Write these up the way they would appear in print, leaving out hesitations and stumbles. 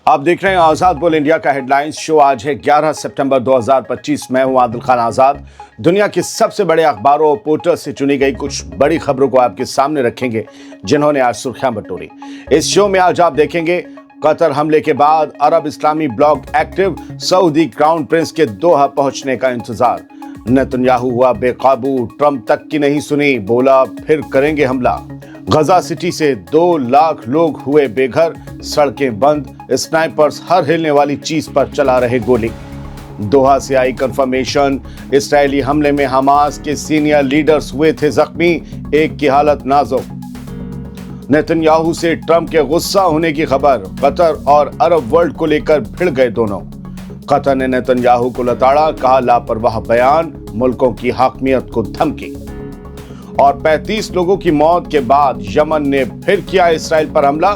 आप देख रहे हैं आजाद बोल इंडिया का हेडलाइंस शो। आज है 11 सितंबर 2025। मैं हूं आदिल खान आजाद। दुनिया के सबसे बड़े अखबारों और पोर्टल से चुनी गई कुछ बड़ी खबरों को आपके सामने रखेंगे, जिन्होंने आज सुर्खियां बटोरी। इस शो में आज आप देखेंगे कतर हमले के बाद अरब इस्लामी block active, Saudi crown prince के दोहा पहुंचने का इंतजार। नेतन्याहू हुआ बेकाबू, ट्रंप तक की नहीं सुनी, बोला फिर करेंगे हमला। गजा सिटी से 2 लाख लोग हुए बेघर, सड़कें बंद, स्नाइपर्स हर हिलने वाली चीज पर चला रहे गोली। दोहा से आई कंफर्मेशन, इस्राएली हमले में हमास के सीनियर लीडर्स हुए थे जख्मी, एक की हालत नाजुक। नेतन्याहू से ट्रंप के गुस्सा होने की खबर, कतर और अरब वर्ल्ड को लेकर भिड़ गए दोनों। कतर ने नेतन्याहू को लताड़ा, कहा लापरवाह बयान, मुल्कों की हाकमियत को धमकी। और 35 लोगों की मौत के बाद यमन ने फिर किया इसराइल पर हमला,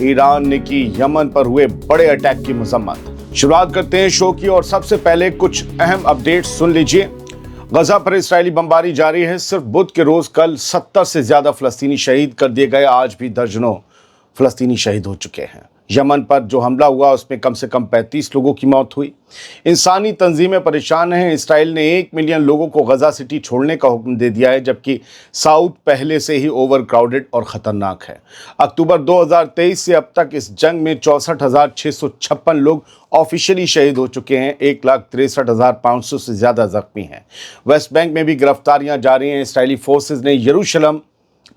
ईरान ने की यमन पर हुए बड़े अटैक की मजम्मत। शुरुआत करते हैं शो की और सबसे पहले कुछ अहम अपडेट्स सुन लीजिए। गजा पर इस्राएली बमबारी जारी है। सिर्फ बुध के रोज कल 70 से ज्यादा फलस्तीनी शहीद कर दिए गए। आज भी दर्जनों फलस्तीनी शहीद हो चुके हैं। यमन पर जो हमला हुआ उसमें कम से कम 35 लोगों की मौत हुई। इंसानी तंजीमें परेशान हैं। इसराइल ने 1 मिलियन लोगों को गजा सिटी छोड़ने का हुक्म दे दिया है, जबकि साउथ पहले से ही ओवर क्राउडेड और ख़तरनाक है। अक्टूबर 2023 से अब तक इस जंग में 64,656 लोग ऑफिशियली शहीद हो चुके हैं। 1,63,500 से ज़्यादा जख्मी हैं। वेस्ट बैंक में भी गिरफ्तारियां जारी हैं। इसराइली फोर्सेज ने यरूशलेम,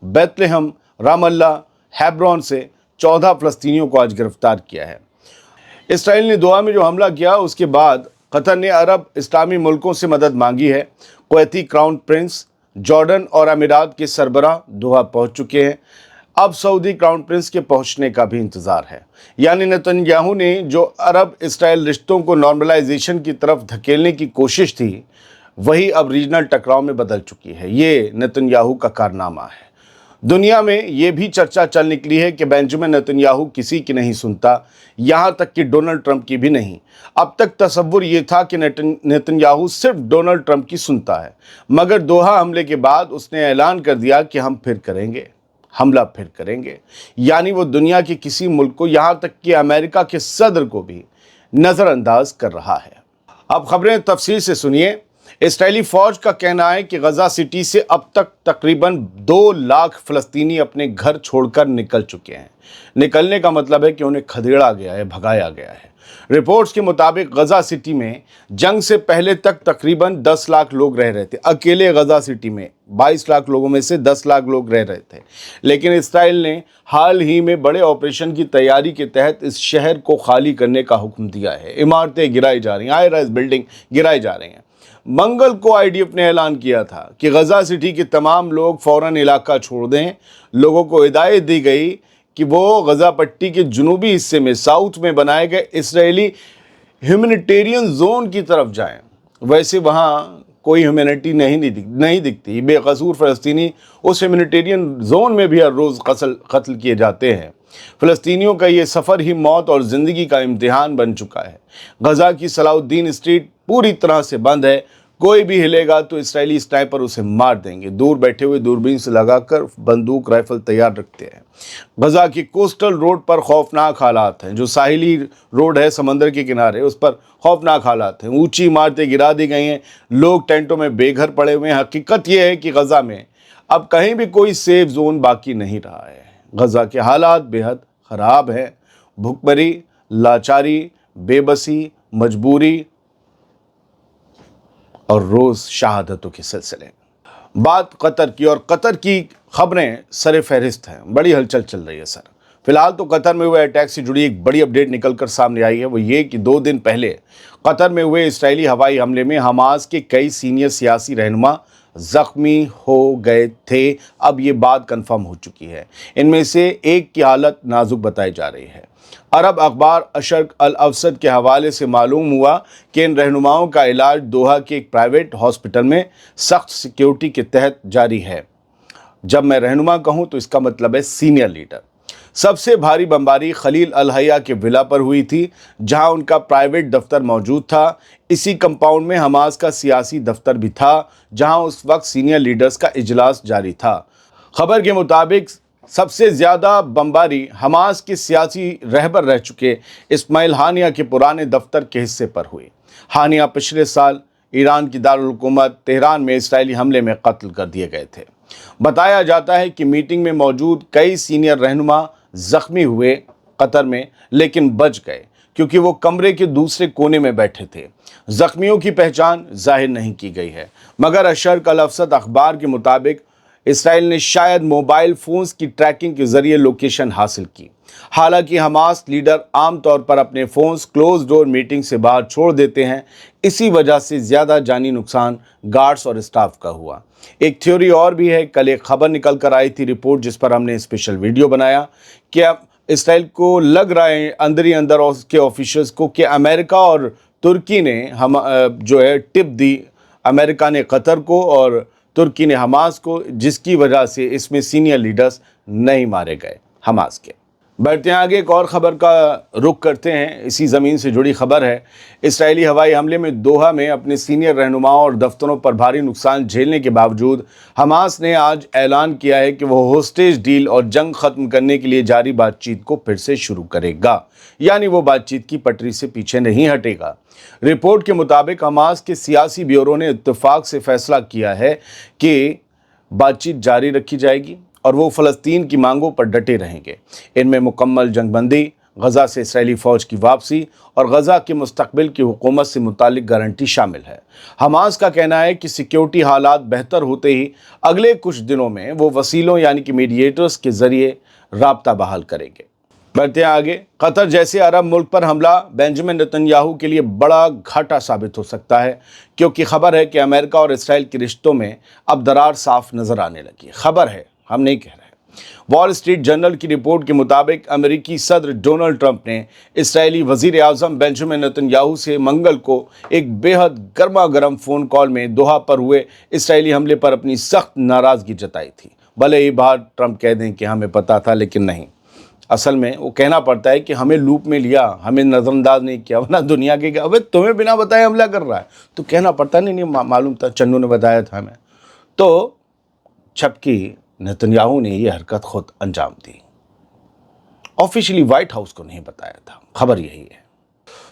बेथलेहम, रामल्ला, हेब्रोन से 14 फलस्तीनियों को आज गिरफ्तार किया है। इसराइल ने दोहा में जो हमला किया उसके बाद कतर ने अरब इस्लामी मुल्कों से मदद मांगी है। कुवैती क्राउन प्रिंस, जॉर्डन और अमीरात के सरबराह दोहा पहुंच चुके हैं। अब सऊदी क्राउन प्रिंस के पहुंचने का भी इंतजार है। यानी नेतन्याहू ने जो अरब इसराइल रिश्तों को नॉर्मलाइजेशन की तरफ धकेलने की कोशिश थी, वही अब रीजनल टकराव में बदल चुकी है। ये नेतन्याहू का कारनामा है। दुनिया में ये भी चर्चा चल निकली है कि बेंजामिन नेतन्याहू किसी की नहीं सुनता, यहाँ तक कि डोनाल्ड ट्रंप की भी नहीं। अब तक तसव्वुर ये था कि नेतन्याहू सिर्फ डोनाल्ड ट्रंप की सुनता है, मगर दोहा हमले के बाद उसने ऐलान कर दिया कि हम फिर करेंगे हमला, फिर करेंगे। यानी वो दुनिया के किसी मुल्क को, यहाँ तक कि अमेरिका के सदर को भी नज़रअंदाज कर रहा है। अब खबरें तफसील से सुनिए। इस्राएली फौज का कहना है कि गजा सिटी से अब तक तकरीबन 2 लाख फलस्तीनी अपने घर छोड़कर निकल चुके हैं। निकलने का मतलब है कि उन्हें खदेड़ा गया है, भगाया गया है। रिपोर्ट्स के मुताबिक गजा सिटी में जंग से पहले तक तकरीबन 10 लाख लोग रह रहे थे। अकेले गजा सिटी में 22 लाख लोगों में से 10 लाख लोग रह रहे थे। लेकिन इस्राएल ने हाल ही में बड़े ऑपरेशन की तैयारी के तहत इस शहर को खाली करने का हुक्म दिया है। इमारतें गिराई जा रही हैं, हाई राइज बिल्डिंग गिराई जा रही हैं। मंगल को आईडीएफ ने ऐलान किया था कि गजा सिटी के तमाम लोग फौरन इलाका छोड़ दें। लोगों को हिदायत दी गई कि वो गजा पट्टी के जुनूबी हिस्से में साउथ में बनाए गए इजरायली ह्यूमैनिटेरियन जोन की तरफ जाएं। वैसे वहाँ कोई ह्यूमैनिटी नहीं दिखती। बेकसूर फ़लस्तीनी उस ह्यूमैनिटेरियन जोन में भी हर रोज़ कत्ल किए जाते हैं। फ़लस्तीनियों का ये सफ़र ही मौत और ज़िंदगी का इम्तिहान बन चुका है। गजा की सलाउद्दीन स्ट्रीट पूरी तरह से बंद है। कोई भी हिलेगा तो इस्राएली स्नाइपर उसे मार देंगे। दूर बैठे हुए दूरबीन से लगाकर बंदूक राइफल तैयार रखते हैं। गजा की कोस्टल रोड पर खौफनाक हालात हैं। जो साहिली रोड है समंदर के किनारे, उस पर खौफनाक हालात हैं। ऊंची इमारतें गिरा दी गई हैं। लोग टेंटों में बेघर पड़े हुए हैं। हकीकत यह है कि गजा में अब कहीं भी कोई सेफ जोन बाकी नहीं रहा है। गजा के हालात बेहद ख़राब हैं। भुखमरी, लाचारी, बेबसी, मजबूरी और रोज़ शहादतों के सिलसिले। बात कतर की, और कतर की खबरें सरे फहरिस्त हैं। बड़ी हलचल चल रही है सर। फिलहाल तो कतर में हुए अटैक से जुड़ी एक बड़ी अपडेट निकलकर सामने आई है। वो ये कि 2 दिन पहले कतर में हुए इस्राएली हवाई हमले में हमास के कई सीनियर सियासी रहनुमा जख्मी हो गए थे। अब ये बात कंफर्म हो चुकी है। इनमें से एक की हालत नाजुक बताई जा रही है। अरब अखबार अशर्क अल अवसद के हवाले से मालूम हुआ कि इन रहनुमाओं का इलाज दोहा के एक प्राइवेट हॉस्पिटल में सख्त सिक्योरिटी के तहत जारी है। जब मैं रहनुमा कहूँ तो इसका मतलब है सीनियर लीडर। सबसे भारी बमबारी खलील अल हया के विला पर हुई थी, जहां उनका प्राइवेट दफ्तर मौजूद था। इसी कंपाउंड में हमास का सियासी दफ्तर भी था, जहां उस वक्त सीनियर लीडर्स का इजलास जारी था। खबर के मुताबिक सबसे ज्यादा बमबारी हमास के सियासी रहबर रह चुके इस्माइल हानिया के पुराने दफ्तर के हिस्से पर हुई। हानिया पिछले साल ईरान की दारुल हुकूमत तेहरान में इस्राएली हमले में कत्ल कर दिए गए थे। बताया जाता है कि मीटिंग में मौजूद कई सीनियर रहनुमा जख्मी हुए कतर में, लेकिन बच गए क्योंकि वो कमरे के दूसरे कोने में बैठे थे। जख्मियों की पहचान जाहिर नहीं की गई है, मगर अशर्क अल अवसत अखबार के मुताबिक इसराइल ने शायद मोबाइल फोन्स की ट्रैकिंग के जरिए लोकेशन हासिल की। हालांकि हमास लीडर आमतौर पर अपने फोन्स क्लोज डोर मीटिंग से बाहर छोड़ देते हैं, इसी वजह से ज़्यादा जानी नुकसान गार्ड्स और स्टाफ का हुआ। एक थ्योरी और भी है। कल एक खबर निकल कर आई थी, रिपोर्ट, जिस पर हमने स्पेशल वीडियो बनाया कि अब इसराइल को लग रहा है अंदर ही अंदर उसके ऑफिशियल्स को कि अमेरिका और तुर्की ने हम जो है टिप दी, अमेरिका ने कतर को और तुर्की ने हमास को, जिसकी वजह से इसमें सीनियर लीडर्स नहीं मारे गए हमास के। बढ़ते हैं आगे, एक और ख़बर का रुख करते हैं। इसी ज़मीन से जुड़ी खबर है। इस्राएली हवाई हमले में दोहा में अपने सीनियर रहनुमाओं और दफ्तरों पर भारी नुकसान झेलने के बावजूद हमास ने आज ऐलान किया है कि वो होस्टेज डील और जंग ख़त्म करने के लिए जारी बातचीत को फिर से शुरू करेगा, यानी वो बातचीत की पटरी से पीछे नहीं हटेगा। रिपोर्ट के मुताबिक हमास के सियासी ब्यूरो ने इत्तेफाक से फैसला किया है कि बातचीत जारी रखी जाएगी और वो फ़लस्तीन की मांगों पर डटे रहेंगे। इनमें मुकम्मल जंगबंदी, गज़ा से इसराइली फ़ौज की वापसी और गज़ा के मुस्तकबिल की हुकूमत से मुतालिक गारंटी शामिल है। हमास का कहना है कि सिक्योरिटी हालात बेहतर होते ही अगले कुछ दिनों में वो वसीलों यानी कि मीडिएटर्स के ज़रिए राब्ता बहाल करेंगे। बढ़ते हैं आगे, कतर जैसे अरब मुल्क पर हमला बेंजामिन नेतन्याहू के लिए बड़ा घाटा साबित हो सकता है, क्योंकि खबर है कि अमेरिका और इसराइल के रिश्तों में अब दरार साफ नज़र आने लगी है। खबर है, हम नहीं कह रहे। वॉल स्ट्रीट जर्नल की रिपोर्ट के मुताबिक अमेरिकी सदर डोनाल्ड ट्रंप ने इसराइली वज़ीर आज़म बेंजामिन नेतन्याहू से मंगल को एक बेहद गर्मा गर्म फ़ोन कॉल में दोहा पर हुए इसराइली हमले पर अपनी सख्त नाराज़गी जताई थी। भले ही बाहर ट्रंप कह दें कि हमें पता था, लेकिन नहीं, असल में वो कहना पड़ता है कि हमें लूप में लिया, हमें नज़रअंदाज नहीं किया, वरना दुनिया के क्या, अबे तुम्हें बिना बताए हमला कर रहा है, तो कहना पड़ता नहीं मालूम था, चन्नू ने बताया था हमें। तो जबकि नेतन्याहू ने ये हरकत खुद अंजाम दी, ऑफिशियली व्हाइट हाउस को नहीं बताया था। खबर यही है।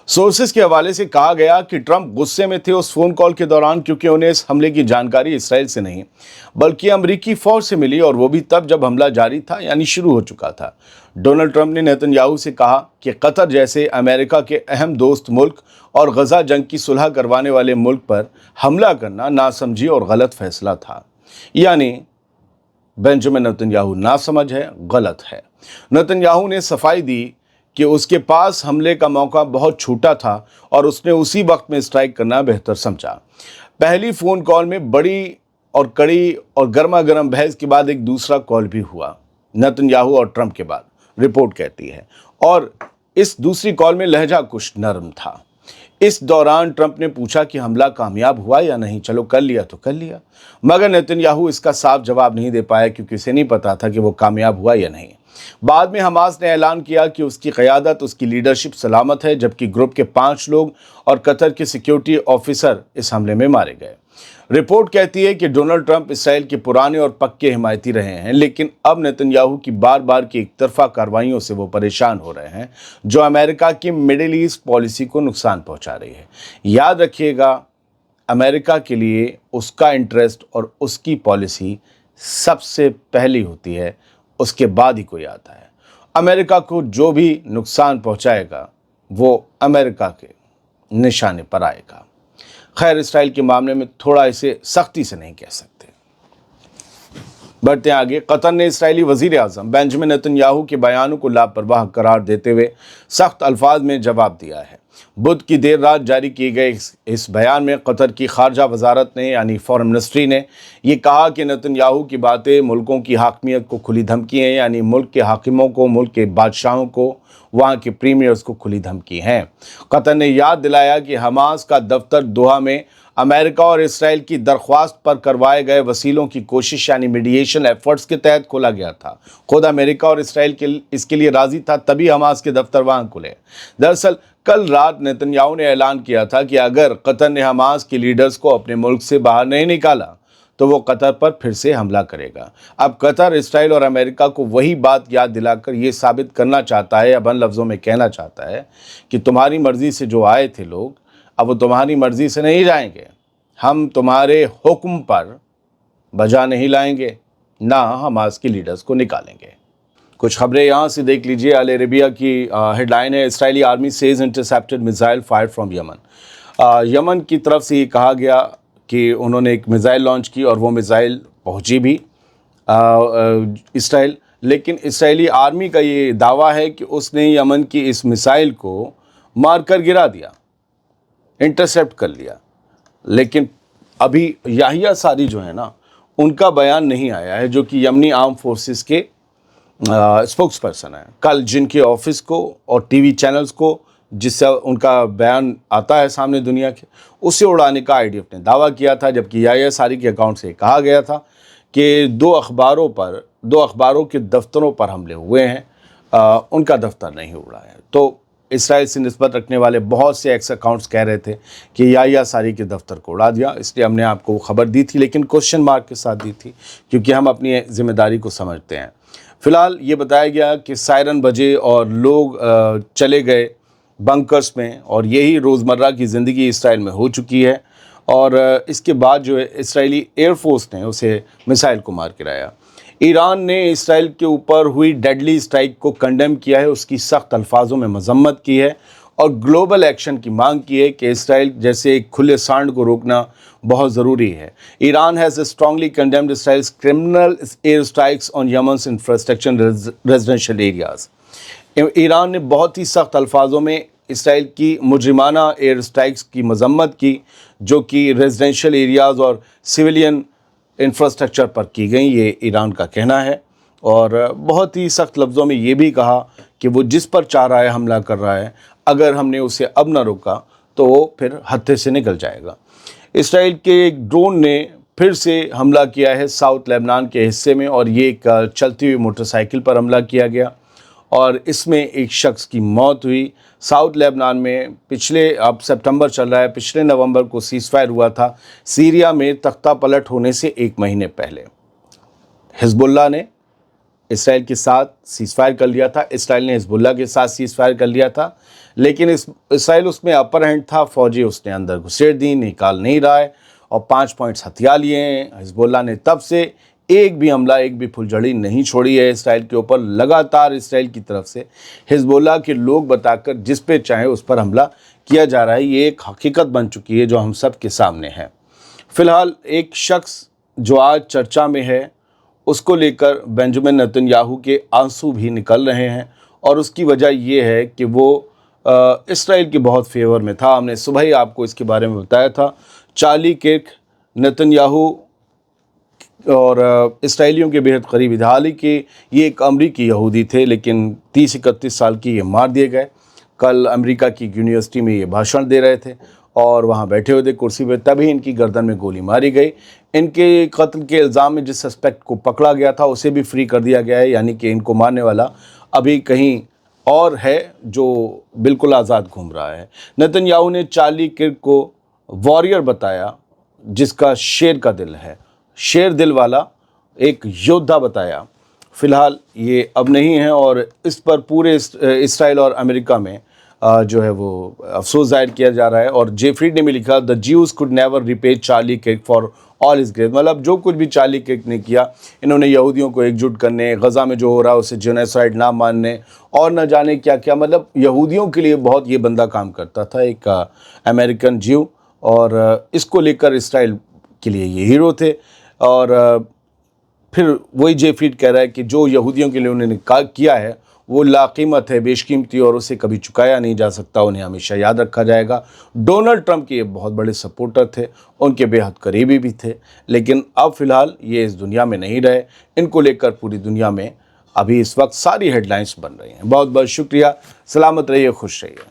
सोर्सेज के हवाले से कहा गया कि ट्रंप गुस्से में थे उस फोन कॉल के दौरान, क्योंकि उन्हें इस हमले की जानकारी इसराइल से नहीं बल्कि अमेरिकी फौज से मिली, और वो भी तब जब हमला जारी था, यानी शुरू हो चुका था। डोनाल्ड ट्रंप ने नेतन्याहू से कहा कि कतर जैसे अमेरिका के अहम दोस्त मुल्क और गजा जंग की सुलह करवाने वाले मुल्क पर हमला करना नासमझी और गलत फैसला था। यानी बेंजामिन नेतन्याहू नासमझ है, गलत है। नेतन्याहू ने सफाई दी कि उसके पास हमले का मौका बहुत छोटा था और उसने उसी वक्त में स्ट्राइक करना बेहतर समझा। पहली फ़ोन कॉल में बड़ी और कड़ी और गर्मा गर्म बहस के बाद एक दूसरा कॉल भी हुआ, नेतन्याहू और ट्रंप के बाद, रिपोर्ट कहती है, और इस दूसरी कॉल में लहजा कुछ नरम था। इस दौरान ट्रंप ने पूछा कि हमला कामयाब हुआ या नहीं। चलो कर लिया तो कर लिया, मगर नेतन्याहू इसका साफ जवाब नहीं दे पाया, क्योंकि उसे नहीं पता था कि वो कामयाब हुआ या नहीं। बाद में हमास ने ऐलान किया कि उसकी क़यादत, उसकी लीडरशिप सलामत है, जबकि ग्रुप के 5 लोग और कतर के सिक्योरिटी ऑफिसर इस हमले में मारे गए। रिपोर्ट कहती है कि डोनाल्ड ट्रंप इसराइल के पुराने और पक्के हिमायती रहे हैं, लेकिन अब नेतन्याहू की बार बार की एक तरफा कार्रवाइयों से वो परेशान हो रहे हैं, जो अमेरिका की मिडिल ईस्ट पॉलिसी को नुकसान पहुंचा रही है। याद रखिएगा, अमेरिका के लिए उसका इंटरेस्ट और उसकी पॉलिसी सबसे पहली होती है, उसके बाद ही कोई आता है। अमेरिका को जो भी नुकसान पहुंचाएगा वो अमेरिका के निशाने पर आएगा। खैर, इसराइल के मामले में थोड़ा इसे सख्ती से नहीं कह सकते। बढ़ते आगे, कतर ने इसराइली वज़ीर आज़म बेंजामिन नेतन्याहू के बयानों को लापरवाह करार देते हुए सख्त अल्फाज में जवाब दिया है। बुध की देर रात जारी किए गए इस बयान में कतर की खारजा वजारत ने, यानी फॉरेन मिनिस्ट्री ने, ये कहा कि नेतन्याहू की बातें मुल्कों की हाकमियत को खुली धमकी हैं, यानी मुल्क के हाकिमों को, मुल्क के बादशाहों को, वहाँ के प्रीमियर्स को खुली धमकी हैं। कतर ने याद दिलाया कि हमास का दफ्तर दोहा में अमेरिका और इसराइल की दरख्वास्त पर करवाए गए वसीलों की कोशिश यानी मीडिएशन एफर्ट्स के तहत खोला गया था। खुद अमेरिका और इसराइल इसके लिए राज़ी था, तभी हमास के दफ्तर वहाँ खुले। दरअसल कल रात नेतन्याहू ने ऐलान किया था कि अगर कतर ने हमास के लीडर्स को अपने मुल्क से बाहर नहीं निकाला तो वो कतर पर फिर से हमला करेगा। अब कतर इसराइल और अमेरिका को वही बात याद दिलाकर ये साबित करना चाहता है, या बंद लफ्ज़ों में कहना चाहता है कि तुम्हारी मर्ज़ी से जो आए थे लोग, अब वो तुम्हारी मर्ज़ी से नहीं जाएंगे। हम तुम्हारे हुक्म पर बजा नहीं लाएंगे, ना हमास के लीडर्स को निकालेंगे। कुछ खबरें यहाँ से देख लीजिए। अल अरेबिया की हेडलाइन है, Israeli army says intercepted missile fire from Yemen. Yemen की तरफ से ये कहा गया कि उन्होंने एक मिसाइल लॉन्च की और वो मिसाइल पहुंची भी इसराइल, लेकिन इसराइली आर्मी का ये दावा है कि उसने यमन की इस मिसाइल को मारकर गिरा दिया, इंटरसेप्ट कर लिया। लेकिन अभी याहिया सारी जो है ना, उनका बयान नहीं आया है, जो कि यमनी आर्म फोर्सेस के स्पोक्स पर्सन है। कल जिनके ऑफिस को और टीवी चैनल्स को जिससे उनका बयान आता है सामने दुनिया के, उसे उड़ाने का आईडीएफ ने दावा किया था, जबकि याहिया सारी के अकाउंट से कहा गया था कि दो अखबारों के दफ्तरों पर हमले हुए हैं, उनका दफ्तर नहीं उड़ा है। तो इसराइल से निस्बत रखने वाले बहुत से एक्स अकाउंट्स कह रहे थे कि याहिया सारी के दफ्तर को उड़ा दिया, इसलिए हमने आपको वो खबर दी थी, लेकिन क्वेश्चन मार्क के साथ दी थी, क्योंकि हम अपनी जिम्मेदारी को समझते हैं। फिलहाल ये बताया गया कि सायरन बजे और लोग चले गए बंकर्स में, और यही रोज़मर्रा की ज़िंदगी इसराइल में हो चुकी है। और इसके बाद जो है इसराइली एयरफोर्स ने उसे मिसाइल को मार गिराया। ईरान ने इसराइल के ऊपर हुई डेडली स्ट्राइक को कंडेम किया है, उसकी सख्त अल्फाजों में मजम्मत की है और ग्लोबल एक्शन की मांग की है कि इसराइल जैसे एक खुले सांड को रोकना बहुत ज़रूरी है। Iran has strongly condemned Israel's criminal air strikes on Yemen's infrastructure residential areas. Iran ने बहुत ही सख्त अल्फाजों में इसराइल की मुजरिमाना एयर स्ट्राइक्स की मजम्मत की, जो कि रेजिडेंशियल एरियाज़ और सिविलियन इंफ्रास्ट्रक्चर पर की गई, ये ईरान का कहना है। और बहुत ही सख्त लफ्ज़ों में ये भी कहा कि वो जिस पर चाह रहा है हमला कर रहा है, अगर हमने उसे अब ना रोका तो वो फिर हत्थे से निकल जाएगा। इसराइल के एक ड्रोन ने फिर से हमला किया है साउथ लेबनान के हिस्से में, और ये एक चलती हुई मोटरसाइकिल पर हमला किया गया और इसमें एक शख्स की मौत हुई। साउथ लेबनान में अब सितंबर चल रहा है, पिछले नवंबर को सीज़फायर हुआ था सीरिया में तख्ता पलट होने से 1 महीने पहले। हिजबुल्लाह ने इसराइल के साथ सीज़फायर कर लिया था, इसराइल ने हिजबुल्लाह के साथ सीज़फायर कर लिया था, लेकिन इसराइल उसमें अपर हैंड था, फौजी उसने अंदर घुसेड़ दी, निकाल नहीं रहा है और 5 पॉइंट्स हथियार लिए हैं। हिजबुल्लाह ने तब से एक भी हमला, एक भी फुलझड़ी नहीं छोड़ी है इसराइल के ऊपर। लगातार इसराइल की तरफ से हिजबुल्लाह के लोग बताकर जिस पे चाहे उस पर हमला किया जा रहा है। ये एक हकीकत बन चुकी है जो हम सब के सामने है। फिलहाल एक शख्स जो आज चर्चा में है, उसको लेकर बेंजामिन नेतन्याहू के आंसू भी निकल रहे हैं, और उसकी वजह ये है कि वो इसराइल के बहुत फेवर में था। हमने सुबह ही आपको इसके बारे में बताया था। चार्ली किर्क नेतन्याहू और इसराइलियों के बेहद करीबी थे। हालांकि ये एक अमरीकी यहूदी थे, लेकिन 30-31 साल की ये मार दिए गए। कल अमेरिका की यूनिवर्सिटी में ये भाषण दे रहे थे और वहाँ बैठे हुए थे कुर्सी पे, तभी इनकी गर्दन में गोली मारी गई। इनके कत्ल के इल्ज़ाम में जिस सस्पेक्ट को पकड़ा गया था उसे भी फ्री कर दिया गया है, यानी कि इनको मारने वाला अभी कहीं और है जो बिल्कुल आज़ाद घूम रहा है। नेतन्याहू ने चार्ली किर्क को वॉरियर बताया, जिसका शेर का दिल है, शेर दिल वाला एक योद्धा बताया। फ़िलहाल ये अब नहीं है और इस पर पूरे इसराइल और अमेरिका में जो है वो अफसोस जाहिर किया जा रहा है। और जेफ्री ने भी लिखा, the Jews could never repay Charlie Kirk for all his grave. मतलब जो कुछ भी चार्ली किर्क ने किया, इन्होंने यहूदियों को एकजुट करने, गज़ा में जो हो रहा है उसे जेनोसाइड ना मानने और न जाने क्या क्या, मतलब यहूदियों के लिए बहुत ये बंदा काम करता था, एक अमेरिकन ज्यू। और इसको लेकर इसराइल के लिए ये हीरो थे। और फिर वही जेफ्री कह रहा है कि जो यहूदियों के लिए उन्होंने किया है वो लाकीमत है, बेशकीमती, और उसे कभी चुकाया नहीं जा सकता, उन्हें हमेशा याद रखा जाएगा। डोनाल्ड ट्रंप के ये बहुत बड़े सपोर्टर थे, उनके बेहद करीबी भी थे, लेकिन अब फ़िलहाल ये इस दुनिया में नहीं रहे। इनको लेकर पूरी दुनिया में अभी इस वक्त सारी हेडलाइंस बन रही हैं। बहुत बहुत शुक्रिया, सलामत रहिए, खुश रहिए।